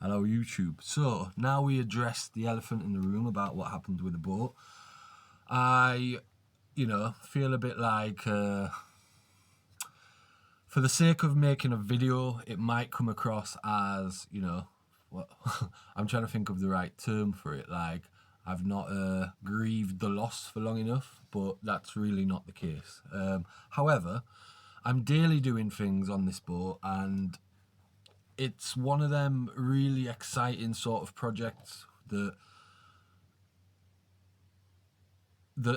Hello YouTube. So now we address the elephant in the room about what happened with the boat. I, feel a bit like for the sake of making a video, it might come across as, what I'm trying to think of the right term for it. Like I've not grieved the loss for long enough, but that's really not the case. However, I'm daily doing things on this boat, and it's one of them really exciting sort of projects that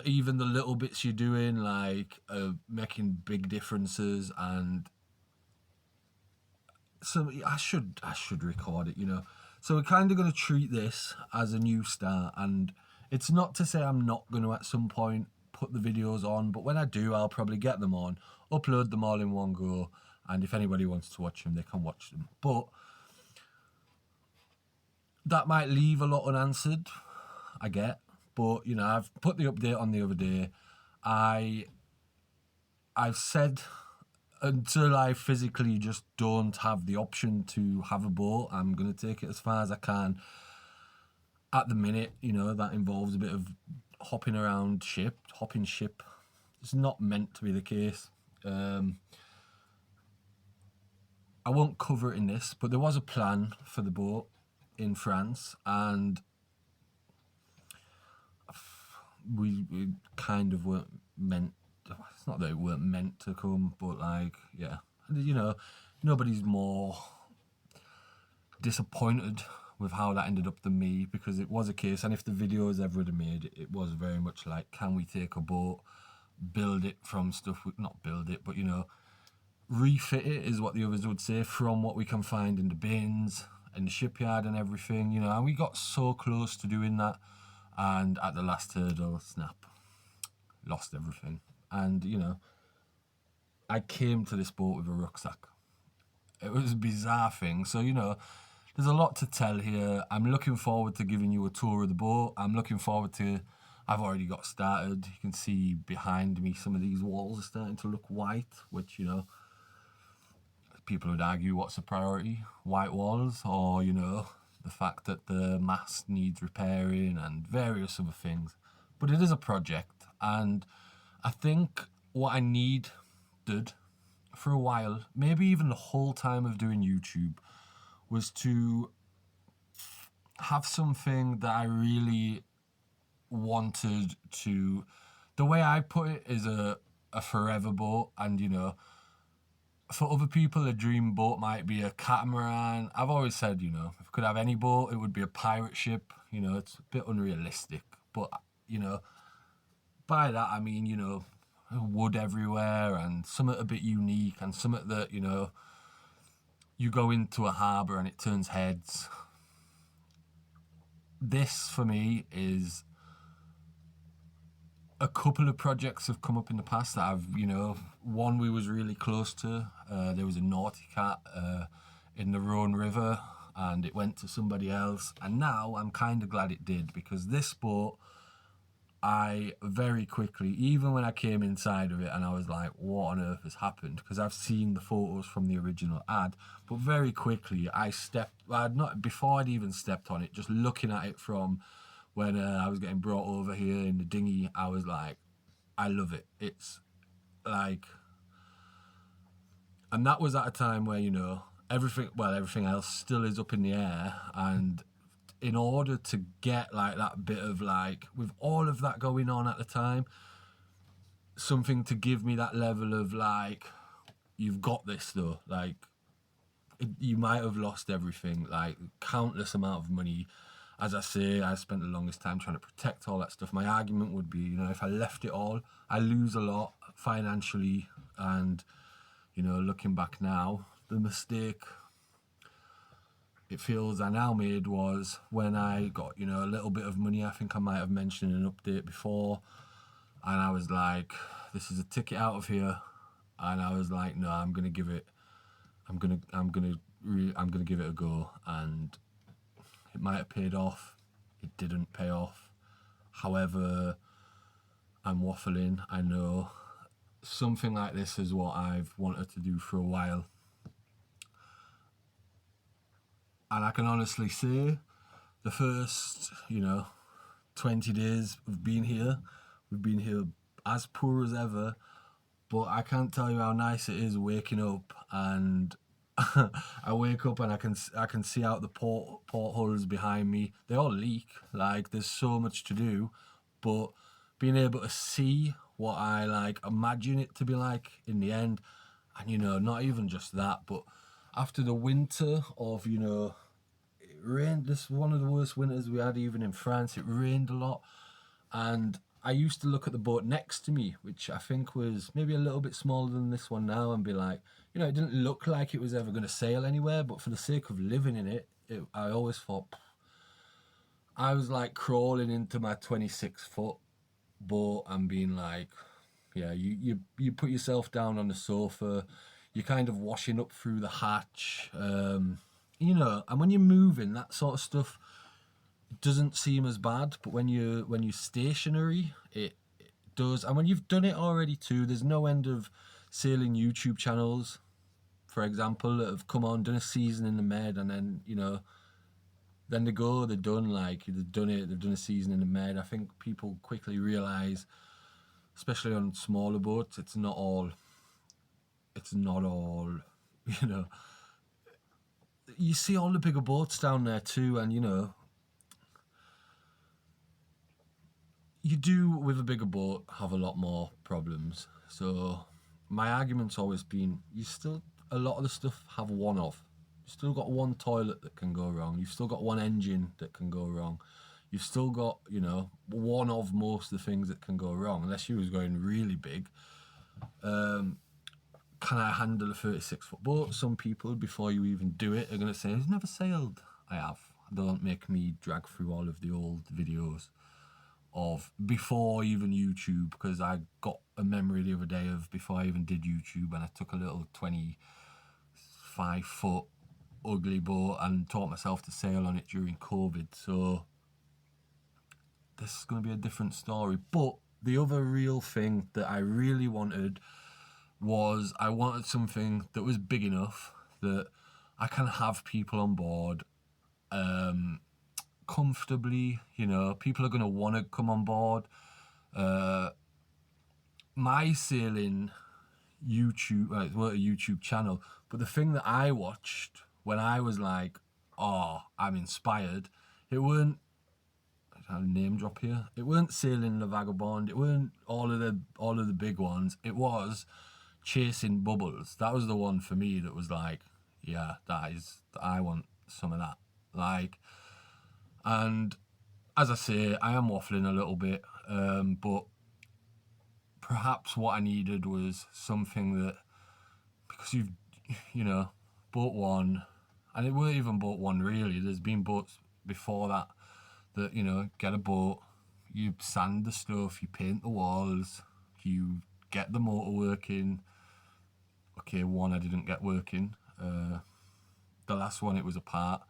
even the little bits you're doing like are making big differences. And so I should record it. So we're kind of going to treat this as a new start, and it's not to say I'm not going to at some point put the videos on, but when I do, I'll probably get them on, upload them all in one go, and if anybody wants to watch them, they can watch them. But that might leave a lot unanswered, I get. But I've put the update on the other day. I've said until I physically just don't have the option to have a boat, I'm gonna take it as far as I can. At the minute, that involves a bit of hopping ship. It's not meant to be the case. I won't cover it in this, but there was a plan for the boat in France, and we kind of weren't meant. It's not that it weren't meant to come, but yeah, nobody's more disappointed with how that ended up than me, because it was a case, and if the videos ever had made, it was very much like, can we take a boat, build it from stuff, not build it, but refit it, is what the others would say, from what we can find in the bins and the shipyard and everything, and we got so close to doing that, and at the last hurdle, snap, lost everything. And I came to this boat with a rucksack. It was a bizarre thing. So there's a lot to tell here. I'm looking forward to giving you a tour of the boat. I've already got started. You can see behind me some of these walls are starting to look white, which people would argue, what's the priority, white walls, or the fact that the mast needs repairing and various other things. But it is a project, and I think what I needed for a while, maybe even the whole time of doing YouTube, was to have something that I really wanted to. The way I put it is a forever boat, and for other people, a dream boat might be a catamaran. I've always said, if I could have any boat, it would be a pirate ship. It's a bit unrealistic, but by that I mean, wood everywhere, and something a bit unique, and something that, you go into a harbour and it turns heads. This, for me, is a couple of projects have come up in the past that I've, one we was really close to. There was a Naughty Cat in the Rhone River, and it went to somebody else. And now I'm kind of glad it did, because this boat, I very quickly, even when I came inside of it and I was like, what on earth has happened? Because I've seen the photos from the original ad, but very quickly before I'd even stepped on it, just looking at it from when I was getting brought over here in the dinghy, I was like, I love it. It's like, and that was at a time where, everything else still is up in the air. And in order to get like that bit of like, with all of that going on at the time, something to give me that level of like, you've got this though, like you might have lost everything, like countless amount of money. As I say, I spent the longest time trying to protect all that stuff. My argument would be, if I left it all, I lose a lot financially. And looking back now, the mistake it feels I now made was when I got, a little bit of money. I think I might have mentioned in an update before, and I was like, this is a ticket out of here. And I was like, no, I'm gonna give it a go. And it might have paid off, it didn't pay off. However, I'm waffling, I know. Something like this is what I've wanted to do for a while. And I can honestly say the first, 20 days we've been here as poor as ever. But I can't tell you how nice it is waking up and I wake up and I can see out the portholes behind me. They all leak. Like there's so much to do, but being able to see what I like imagine it to be like in the end, and not even just that, but after the winter of it rained. This is one of the worst winters we had even in France. It rained a lot, and I used to look at the boat next to me, which I think was maybe a little bit smaller than this one now, and be like, it didn't look like it was ever going to sail anywhere, but for the sake of living in I always thought I was like crawling into my 26-foot boat and being like, yeah, you put yourself down on the sofa, you're kind of washing up through the hatch, and when you're moving, that sort of stuff doesn't seem as bad, but when you're stationary, it does. And when you've done it already too, there's no end of sailing YouTube channels, for example, that have come on, done a season in the Med, and then then they're done. Like they've done it, they've done a season in the Med. I think people quickly realise, especially on smaller boats, it's not all, you know. You see all the bigger boats down there too, and you do with a bigger boat have a lot more problems. So my argument's always been you still a lot of the stuff have one off. You've still got one toilet that can go wrong. You've still got one engine that can go wrong. You've still got, one of most of the things that can go wrong, unless you was going really big. Can I handle a 36-foot boat? Some people, before you even do it, are going to say, I've never sailed. I have. Don't make me drag through all of the old videos of before even YouTube, because I got a memory the other day of before I even did YouTube, and I took a little 25-foot ugly boat and taught myself to sail on it during COVID. So this is going to be a different story. But the other real thing that I really wanted was I wanted something that was big enough that I can have people on board comfortably. People are going to want to come on board. My sailing YouTube, it's a YouTube channel, but the thing that I watched when I was like, oh, I'm inspired, it weren't, I'll name drop here, it weren't Sailing the Vagabond, it weren't all of the big ones, it was Chasing Bubbles. That was the one for me that was like, yeah, I want some of that. Like, and as I say, I am waffling a little bit, but perhaps what I needed was something that, because you've, bought one, and it weren't even bought one really. There's been boats before that get a boat, you sand the stuff, you paint the walls, you get the motor working. Okay, one I didn't get working. The last one, it was a part.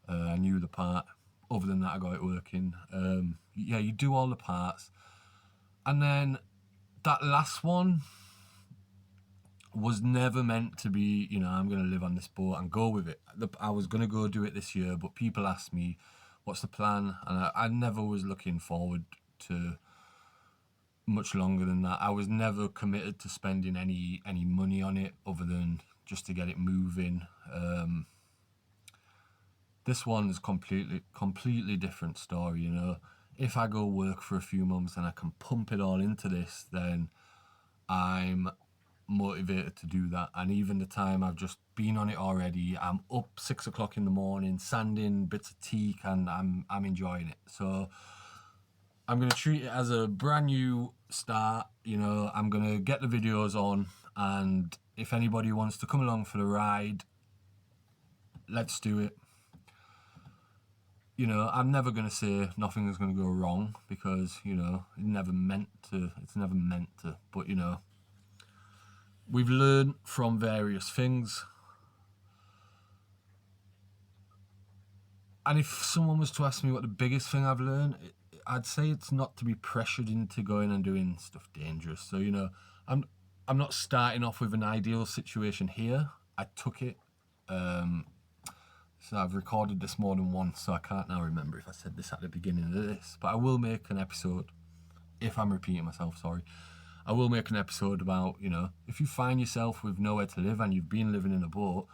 I knew the part. Other than that, I got it working. Yeah, you do all the parts, and then that last one was never meant to be, I'm going to live on this boat and go with it. I was going to go do it this year, but people asked me, what's the plan? And I never was looking forward to much longer than that. I was never committed to spending any money on it other than just to get it moving. This one's completely different story. If I go work for a few months and I can pump it all into this, then I'm motivated to do that. And even the time I've just been on it already, I'm up 6 o'clock in the morning sanding bits of teak, and I'm enjoying it. So I'm going to treat it as a brand new start. I'm going to get the videos on, and if anybody wants to come along for the ride, let's do it. I'm never going to say nothing is going to go wrong, because it's never meant to. But we've learned from various things. And if someone was to ask me what the biggest thing I've learned, I'd say it's not to be pressured into going and doing stuff dangerous. So I'm not starting off with an ideal situation here. I took it. So I've recorded this more than once, so I can't now remember if I said this at the beginning of this. But I will make an episode, if I'm repeating myself, sorry. I will make an episode about, if you find yourself with nowhere to live and you've been living in a boat,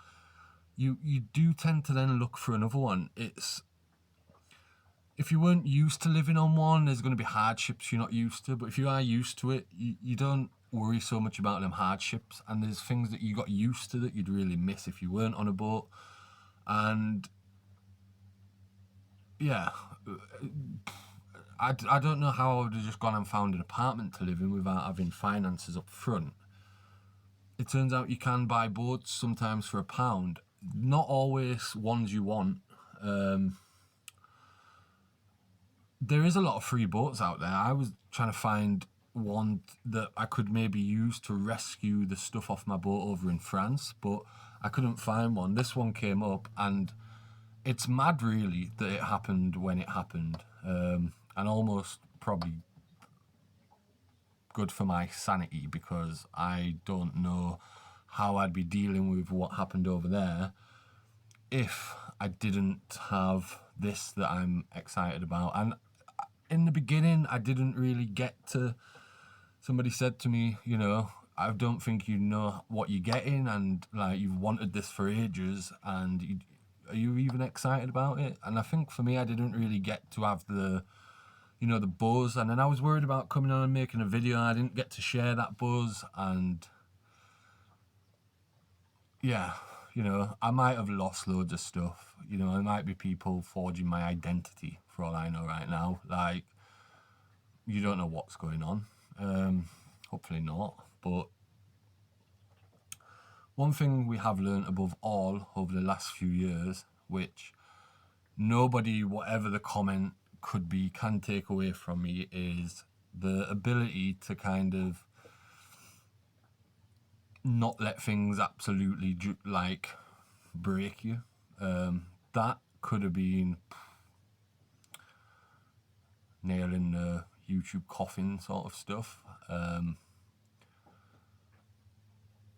you do tend to then look for another one. If you weren't used to living on one, there's going to be hardships you're not used to. But if you are used to it, you don't worry so much about them hardships. And there's things that you got used to that you'd really miss if you weren't on a boat. And yeah, I don't know how I would have just gone and found an apartment to live in without having finances up front. It turns out you can buy boats sometimes for £1. Not always ones you want. There is a lot of free boats out there. I was trying to find one that I could maybe use to rescue the stuff off my boat over in France, but I couldn't find one. This one came up, and it's mad really that it happened when it happened, and almost probably good for my sanity, because I don't know how I'd be dealing with what happened over there if I didn't have this that I'm excited about. And in the beginning, I didn't really get to. Somebody said to me, I don't think you know what you're getting, and like you've wanted this for ages, and are you even excited about it? And I think for me, I didn't really get to have the buzz, and then I was worried about coming on and making a video. I didn't get to share that buzz, and yeah, I might have lost loads of stuff. There might be people forging my identity for all I know right now. Like, you don't know what's going on. Hopefully not. But one thing we have learned above all over the last few years, which nobody, whatever the comment could be, can take away from me, is the ability to kind of not let things absolutely break you. That could have been nailing the YouTube coffin sort of stuff.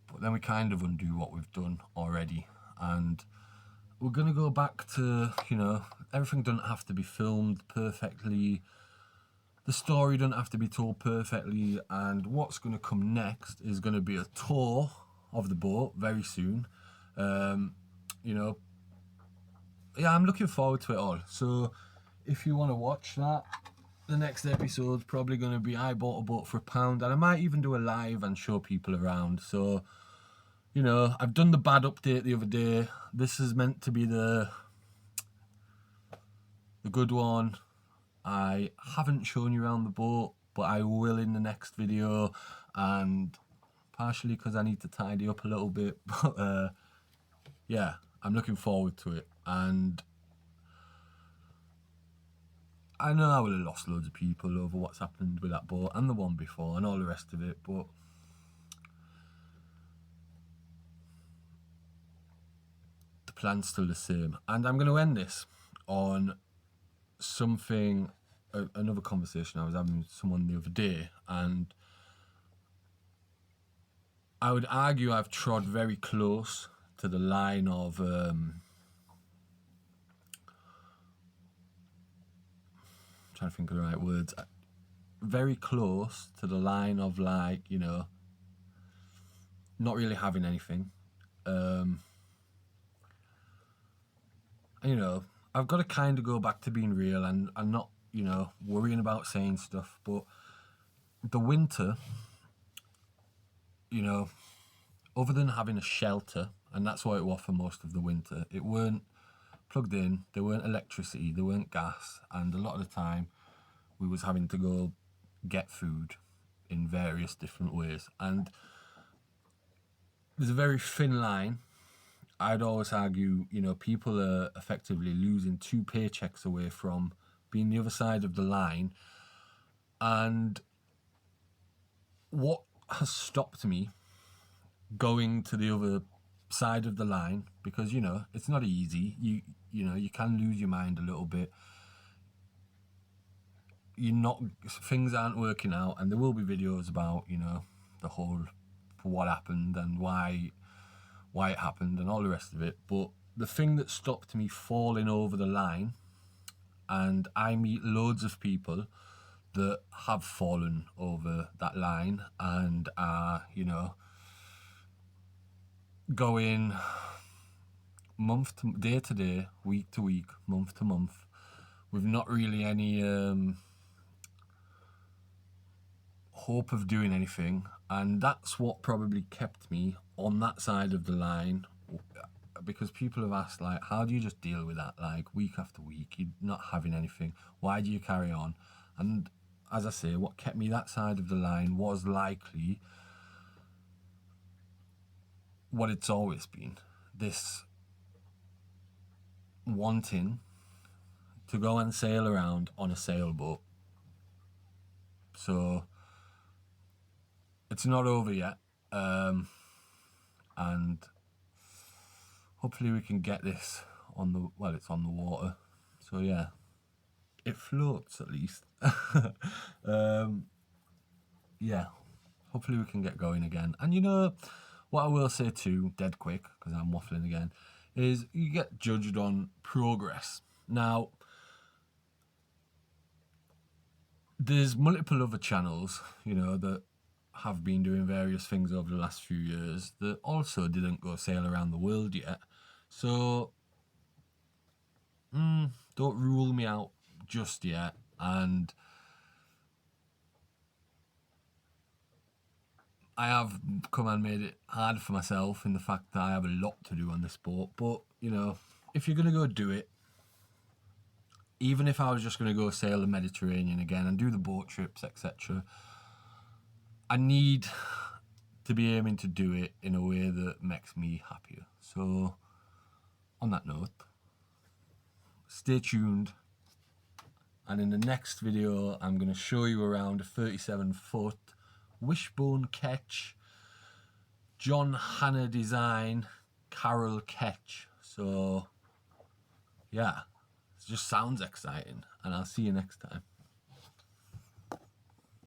But then we kind of undo what we've done already, and we're going to go back to, everything doesn't have to be filmed perfectly. The story doesn't have to be told perfectly, and what's going to come next is going to be a tour of the boat very soon. Yeah, I'm looking forward to it all. So if you want to watch that, the next episode's probably going to be I bought a boat for £1, and I might even do a live and show people around. So, I've done the bad update the other day. This is meant to be the good one. I haven't shown you around the boat, but I will in the next video, and partially because I need to tidy up a little bit. But yeah, I'm looking forward to it, and I know I would have lost loads of people over what's happened with that boat and the one before and all the rest of it, but the plan's still the same. And I'm going to end this on something, another conversation I was having with someone the other day, and I would argue I've trod very close to the line of trying to think of the right words, very close to the line of not really having anything. I've got to kind of go back to being real and not, worrying about saying stuff. But the winter, other than having a shelter, and that's what it was for most of the winter, it weren't plugged in, there weren't electricity, there weren't gas, and a lot of the time we was having to go get food in various different ways. And there's a very thin line. I'd always argue, people are effectively losing 2 paychecks away from being the other side of the line. And what has stopped me going to the other side of the line, because, it's not easy. You can lose your mind a little bit. Things aren't working out, and there will be videos about, the whole what happened and why it happened and all the rest of it. But the thing that stopped me falling over the line, and I meet loads of people that have fallen over that line and are, going day to day, week to week, month to month, with not really any hope of doing anything. And that's what probably kept me on that side of the line, because people have asked, like, how do you just deal with that, like, week after week, you're not having anything, why do you carry on? And as I say, what kept me that side of the line was likely what it's always been, this wanting to go and sail around on a sailboat. So it's not over yet, and hopefully we can get this on the, well, it's on the water, so yeah, it floats at least. Yeah, hopefully we can get going again. And what I will say too, dead quick, because I'm waffling again, is you get judged on progress. Now, there's multiple other channels, that have been doing various things over the last few years that also didn't go sail around the world yet. So, don't rule me out just yet. And I have come and made it hard for myself in the fact that I have a lot to do on this boat. But, if you're going to go do it, even if I was just going to go sail the Mediterranean again and do the boat trips, etc., I need to be aiming to do it in a way that makes me happier. So, on that note, stay tuned. And in the next video, I'm going to show you around a 37-foot wishbone ketch, John Hanna design, Carroll ketch. So, yeah, it just sounds exciting. And I'll see you next time.